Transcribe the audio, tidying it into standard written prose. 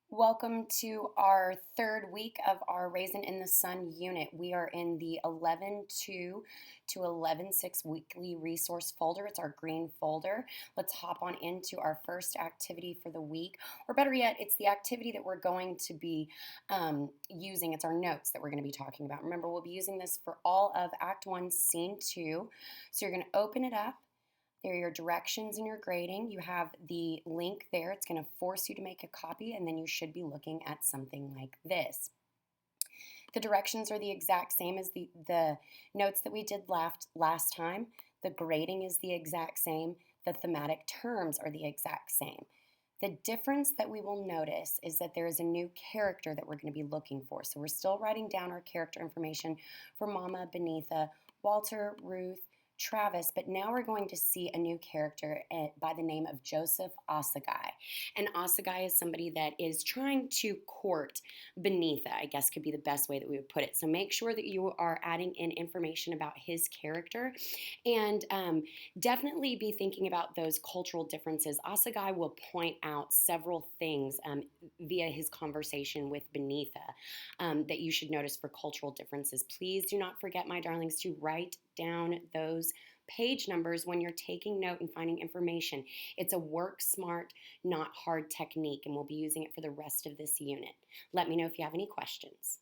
Welcome to our third week of our Raisin in the Sun unit. We are in the 11.2 to 11.6 weekly resource folder. It's our green folder. Let's hop on into our first activity for the week, or better yet, it's the activity that we're going to be using. It's our notes that we're going to be talking about. Remember, we'll be using this for all of Act 1, Scene 2. So you're going to open it up. There are your directions and your grading. You have the link there. It's going to force you to make a copy, and then you should be looking at something like this. The directions are the exact same as the notes that we did last time. The grading is the exact same. The thematic terms are the exact same. The difference that we will notice is that there is a new character that we're going to be looking for. So we're still writing down our character information for Mama, Beneatha, Walter, Ruth, Travis, but now we're going to see a new character by the name of Joseph Assegai. And Assegai is somebody that is trying to court Beneatha, I guess could be the best way that we would put it. So make sure that you are adding in information about his character and definitely be thinking about those cultural differences. Assegai will point out several things via his conversation with Beneatha that you should notice for cultural differences. Please do not forget, my darlings, to write down those page numbers when you're taking note and finding information. It's a work smart, not hard technique, and we'll be using it for the rest of this unit. Let me know if you have any questions.